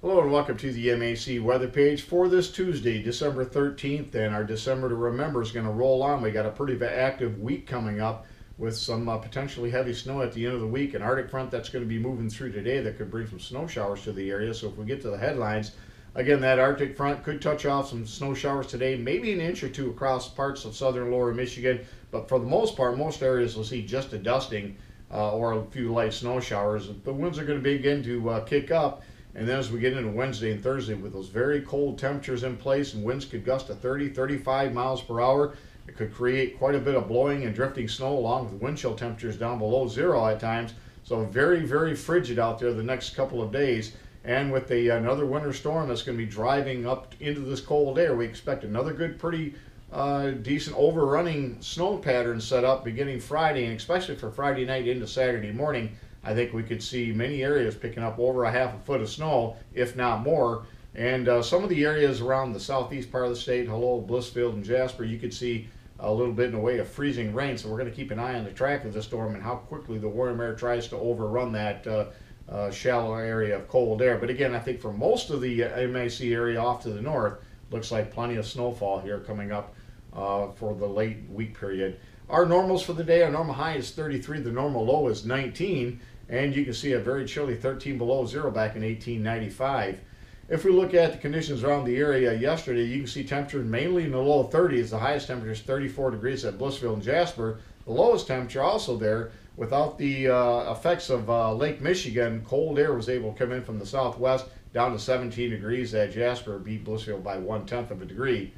Hello and welcome to the MAC weather page for this Tuesday, December 13th, and our December to remember is going to roll on. We got a pretty active week coming up with some potentially heavy snow at the end of the week. An Arctic front that's going to be moving through today that could bring some snow showers to the area. So if we get to the headlines, again, that Arctic front could touch off some snow showers today, maybe an inch or two across parts of southern lower Michigan, but for the most part, most areas will see just a dusting or a few light snow showers. The winds are going to begin to kick up. And then as we get into Wednesday and Thursday with those very cold temperatures in place and winds could gust to 30, 35 miles per hour, it could create quite a bit of blowing and drifting snow along with wind chill temperatures down below zero at times. So very frigid out there the next couple of days. And with another winter storm that's going to be driving up into this cold air, we expect another good, pretty decent overrunning snow pattern set up beginning Friday, and especially for Friday night into Saturday morning. I think we could see many areas picking up over a half a foot of snow, if not more. And some of the areas around the southeast part of the state, hello, Blissfield and Jasper, you could see a little bit in the way of freezing rain. So we're going to keep an eye on the track of the storm and how quickly the warm air tries to overrun that shallow area of cold air. But again, I think for most of the MAC area off to the north, looks like plenty of snowfall here coming up for the late week period. Our normals for the day, our normal high is 33, the normal low is 19, and you can see a very chilly 13 below zero back in 1895. If we look at the conditions around the area yesterday, you can see temperatures mainly in the low 30s. The highest temperature is 34 degrees at Blissfield and Jasper. The lowest temperature also there, without the effects of Lake Michigan, cold air was able to come in from the southwest down to 17 degrees at Jasper, beat Blissfield by 1/10 of a degree.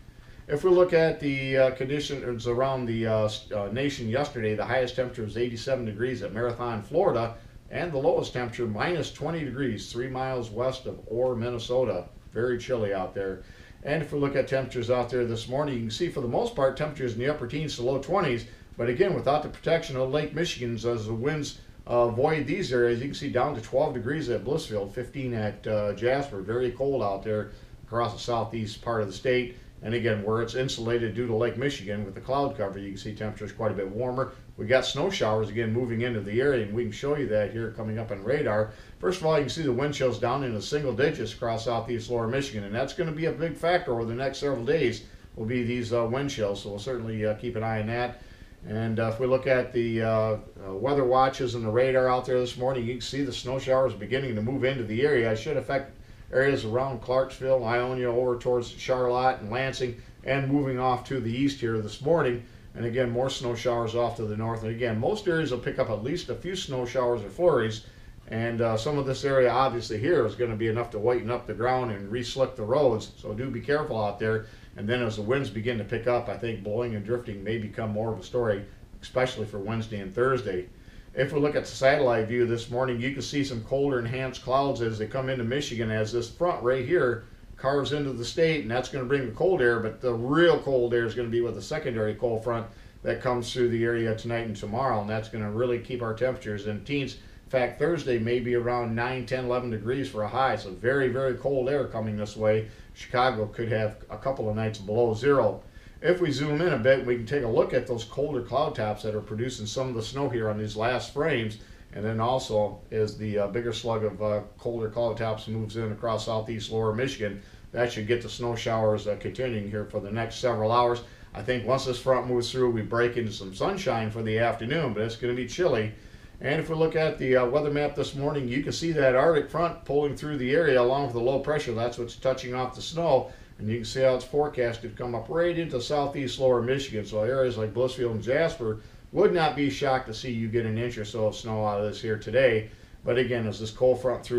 If we look at the conditions around the nation yesterday, the highest temperature was 87 degrees at Marathon, Florida, and the lowest temperature minus 20 degrees, 3 miles west of Orr, Minnesota. Very chilly out there. And if we look at temperatures out there this morning, you can see for the most part temperatures in the upper teens to low 20s, but again, without the protection of Lake Michigan, as the winds void these areas, you can see down to 12 degrees at Blissfield, 15 at Jasper. Very cold out there across the southeast part of the state. And again, where it's insulated due to Lake Michigan with the cloud cover, you can see temperatures quite a bit warmer. We got snow showers again moving into the area, and we can show you that here coming up on radar. First of all, you can see the wind chills down into single digits across southeast lower Michigan, and that's going to be a big factor over the next several days will be these wind chills, so we'll certainly keep an eye on that. And if we look at the weather watches and the radar out there this morning, you can see the snow showers beginning to move into the area. It should affect areas around Clarksville, Ionia, over towards Charlotte and Lansing, and moving off to the east here this morning. And again, more snow showers off to the north. And again, most areas will pick up at least a few snow showers or flurries. And some of this area, obviously here, is going to be enough to whiten up the ground and re-slick the roads. So do be careful out there. And then as the winds begin to pick up, I think blowing and drifting may become more of a story, especially for Wednesday and Thursday. If we look at the satellite view this morning, you can see some colder enhanced clouds as they come into Michigan as this front right here carves into the state, and that's going to bring the cold air, but the real cold air is going to be with the secondary cold front that comes through the area tonight and tomorrow, and that's going to really keep our temperatures in teens. In fact, Thursday may be around 9, 10, 11 degrees for a high, so very cold air coming this way. Chicago could have a couple of nights below zero. If we zoom in a bit, we can take a look at those colder cloud tops that are producing some of the snow here on these last frames. And then also, as the bigger slug of colder cloud tops moves in across southeast lower Michigan, that should get the snow showers continuing here for the next several hours. I think once this front moves through, we break into some sunshine for the afternoon, but it's going to be chilly. And if we look at the weather map this morning, you can see that Arctic front pulling through the area along with the low pressure. That's what's touching off the snow. And you can see how it's forecasted to come up right into southeast lower Michigan. So areas like Blissfield and Jasper would not be shocked to see you get an inch or so of snow out of this here today. But again, as this cold front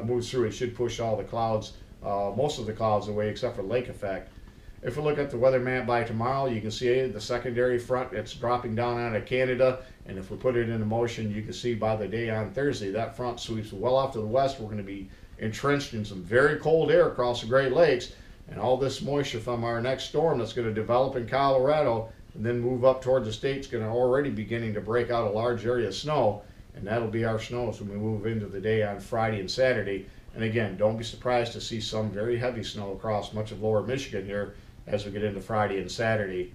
moves through, it should push all the clouds, most of the clouds away except for lake effect. If we look at the weather map by tomorrow, you can see the secondary front, it's dropping down out of Canada. And if we put it into motion, you can see by the day on Thursday, that front sweeps well off to the west. We're going to be entrenched in some very cold air across the Great Lakes. And all this moisture from our next storm that's going to develop in Colorado and then move up toward the state is going to already beginning to break out a large area of snow. And that'll be our snows when we move into the day on Friday and Saturday. And again, don't be surprised to see some very heavy snow across much of lower Michigan here as we get into Friday and Saturday.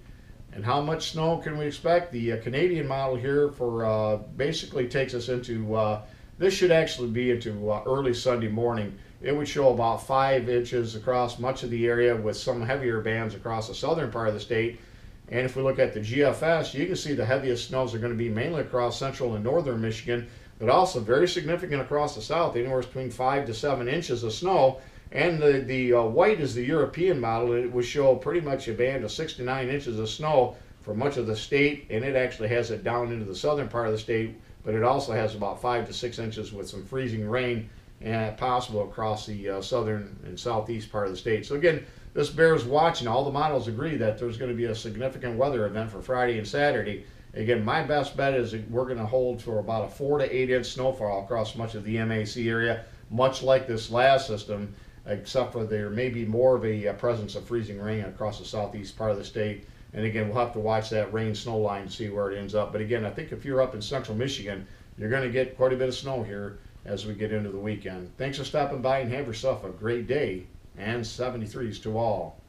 And how much snow can we expect? The Canadian model here for basically takes us into, this should actually be into early Sunday morning. it would show about 5 inches across much of the area with some heavier bands across the southern part of the state. And if we look at the GFS, you can see the heaviest snows are going to be mainly across central and northern Michigan, but also very significant across the south, anywhere between 5 to 7 inches of snow. And the white is the European model, and it will show pretty much a band of 6 to 9 inches of snow for much of the state, and it actually has it down into the southern part of the state, but it also has about 5 to 6 inches with some freezing rain possible across the southern and southeast part of the state. So again, this bears watching. All the models agree that there's going to be a significant weather event for Friday and Saturday. Again, my best bet is that we're going to hold for about a 4 to 8 inch snowfall across much of the MAC area, much like this last system, except for there may be more of a presence of freezing rain across the southeast part of the state. And again, we'll have to watch that rain-snow line to see where it ends up. But again, I think if you're up in central Michigan, you're going to get quite a bit of snow here as we get into the weekend. Thanks for stopping by, and have yourself a great day, and 73s to all.